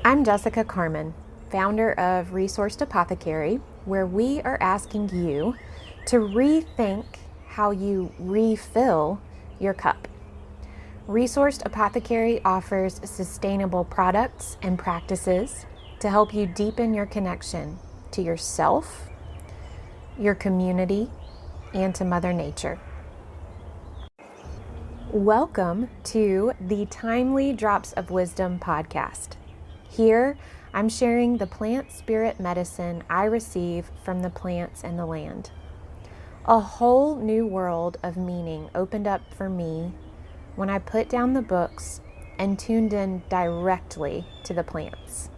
I'm Jessica Carmon, founder of Resourced Apothecary, where we are asking you to rethink how you refill your cup. Resourced Apothecary offers sustainable products and practices to help you deepen your connection to yourself, your community, and to Mother Nature. Welcome to the Timely Drops of Wisdom podcast. Here, I'm sharing the plant spirit medicine I receive from the plants and the land. A whole new world of meaning opened up for me when I put down the books and tuned in directly to the plants.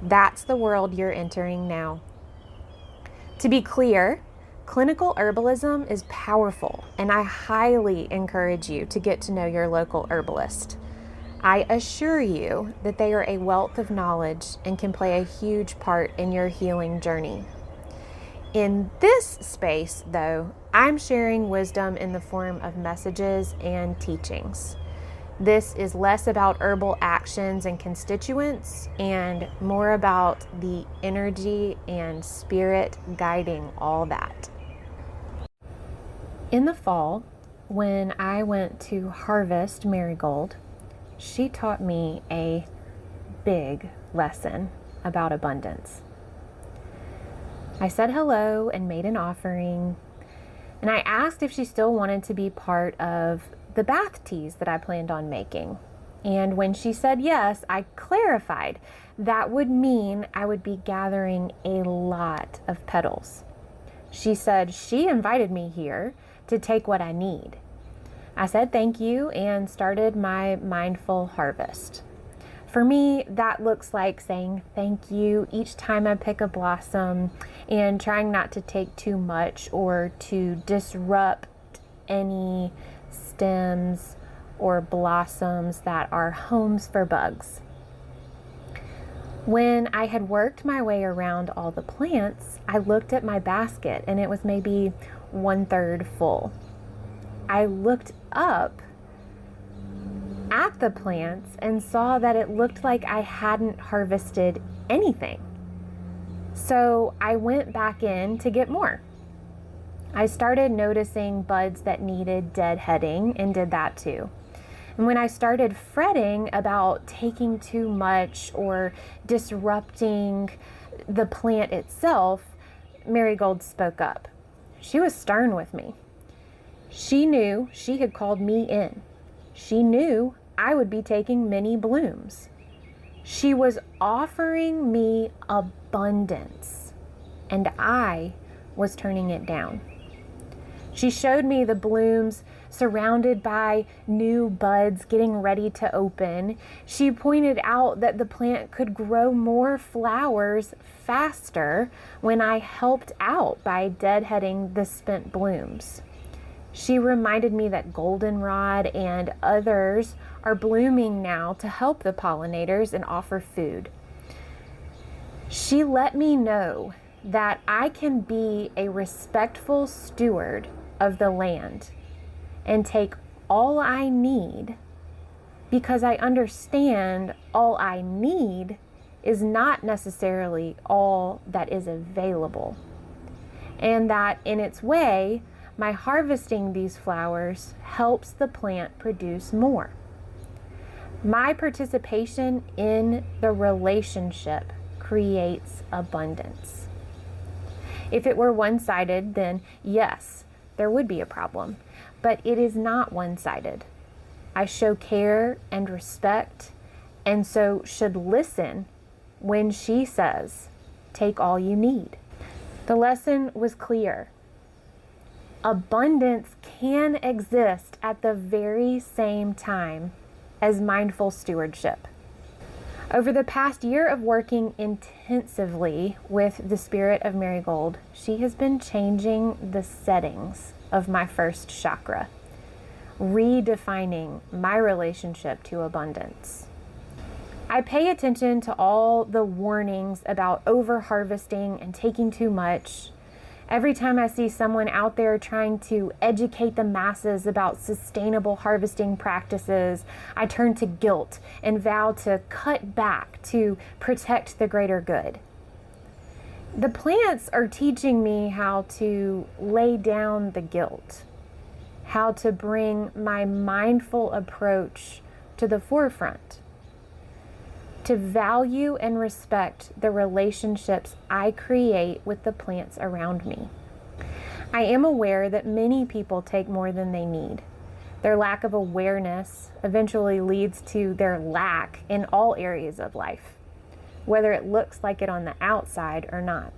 That's the world you're entering now. To be clear, clinical herbalism is powerful, and I highly encourage you to get to know your local herbalist. I assure you that they are a wealth of knowledge and can play a huge part in your healing journey. In this space, though, I'm sharing wisdom in the form of messages and teachings. This is less about herbal actions and constituents and more about the energy and spirit guiding all that. In the fall, when I went to harvest Marigold, she taught me a big lesson about abundance. I said hello and made an offering, and I asked if she still wanted to be part of the bath teas that I planned on making. And when she said yes, I clarified that would mean I would be gathering a lot of petals. She said she invited me here to take what I need. I said thank you and started my mindful harvest. For me, that looks like saying thank you each time I pick a blossom and trying not to take too much or to disrupt any stems or blossoms that are homes for bugs. When I had worked my way around all the plants, I looked at my basket and it was maybe 1/3 full. I looked up at the plants and saw that it looked like I hadn't harvested anything. So I went back in to get more. I started noticing buds that needed deadheading and did that too. And when I started fretting about taking too much or disrupting the plant itself, Marigold spoke up. She was stern with me. She knew she had called me in. She knew I would be taking many blooms. She was offering me abundance, and I was turning it down. She showed me the blooms surrounded by new buds getting ready to open. She pointed out that the plant could grow more flowers faster when I helped out by deadheading the spent blooms. She reminded me that goldenrod and others are blooming now to help the pollinators and offer food. She let me know that I can be a respectful steward of the land and take all I need because I understand all I need is not necessarily all that is available, and that in its way, my harvesting these flowers helps the plant produce more. My participation in the relationship creates abundance. If it were one-sided, then yes, there would be a problem, but it is not one-sided. I show care and respect, and so should listen when she says, take all you need. The lesson was clear. Abundance can exist at the very same time as mindful stewardship. Over the past year of working intensively with the spirit of Marigold, she has been changing the settings of my first chakra, redefining my relationship to abundance. I pay attention to all the warnings about over-harvesting and taking too much, Every time I see someone out there trying to educate the masses about sustainable harvesting practices, I turn to guilt and vow to cut back to protect the greater good. The plants are teaching me how to lay down the guilt, how to bring my mindful approach to the forefront, to value and respect the relationships I create with the plants around me. I am aware that many people take more than they need. Their lack of awareness eventually leads to their lack in all areas of life, whether it looks like it on the outside or not.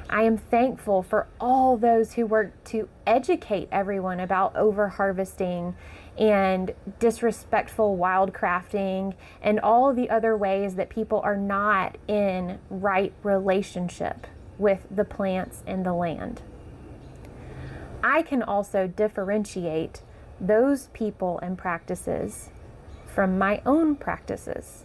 I am thankful for all those who work to educate everyone about over-harvesting and disrespectful wildcrafting and all the other ways that people are not in right relationship with the plants and the land. I can also differentiate those people and practices from my own practices.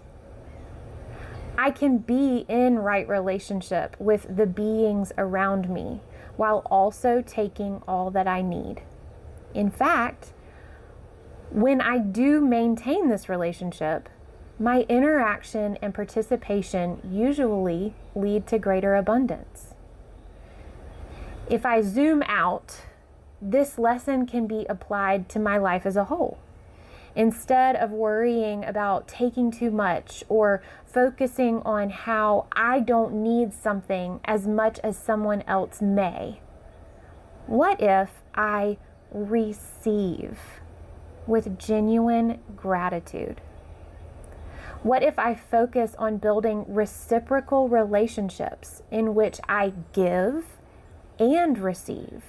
I can be in right relationship with the beings around me while also taking all that I need. In fact, when I do maintain this relationship, my interaction and participation usually lead to greater abundance. If I zoom out, this lesson can be applied to my life as a whole. Instead of worrying about taking too much or focusing on how I don't need something as much as someone else may, what if I receive with genuine gratitude? What if I focus on building reciprocal relationships in which I give and receive?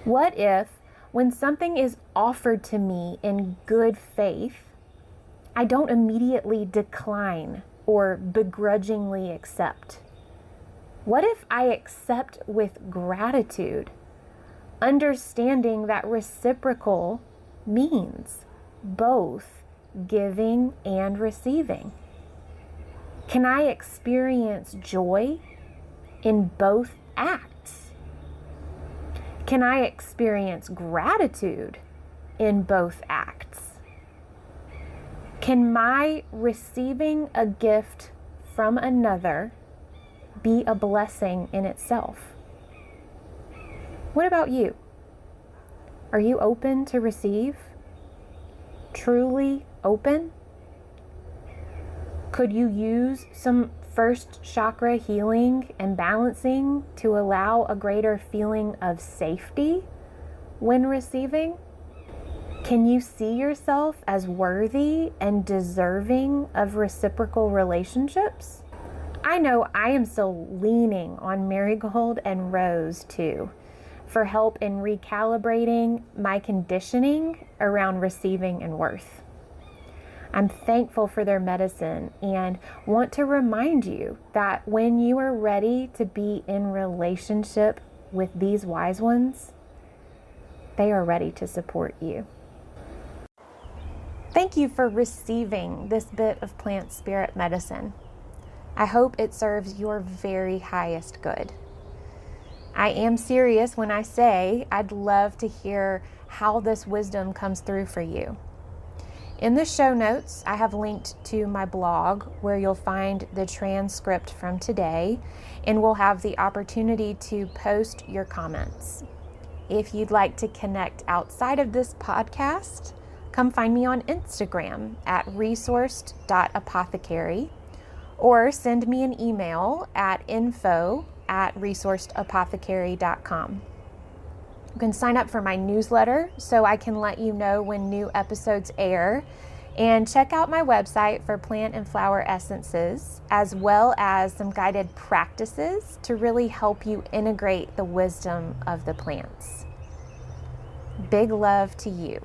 What if, when something is offered to me in good faith, I don't immediately decline or begrudgingly accept? What if I accept with gratitude, understanding that reciprocal means both giving and receiving? Can I experience joy in both acts? Can I experience gratitude in both acts? Can my receiving a gift from another be a blessing in itself? What about you? Are you open to receive? Truly open? Could you use some first chakra healing and balancing to allow a greater feeling of safety when receiving? Can you see yourself as worthy and deserving of reciprocal relationships? I know I am still leaning on Marigold and Rose too for help in recalibrating my conditioning around receiving and worth. I'm thankful for their medicine and want to remind you that when you are ready to be in relationship with these wise ones, they are ready to support you. Thank you for receiving this bit of plant spirit medicine. I hope it serves your very highest good. I am serious when I say I'd love to hear how this wisdom comes through for you. In the show notes, I have linked to my blog where you'll find the transcript from today, and we'll have the opportunity to post your comments. If you'd like to connect outside of this podcast, come find me on Instagram at resourced.apothecary, or send me an email at info@resourcedapothecary.com. You can sign up for my newsletter so I can let you know when new episodes air, and check out my website for plant and flower essences, as well as some guided practices to really help you integrate the wisdom of the plants. Big love to you.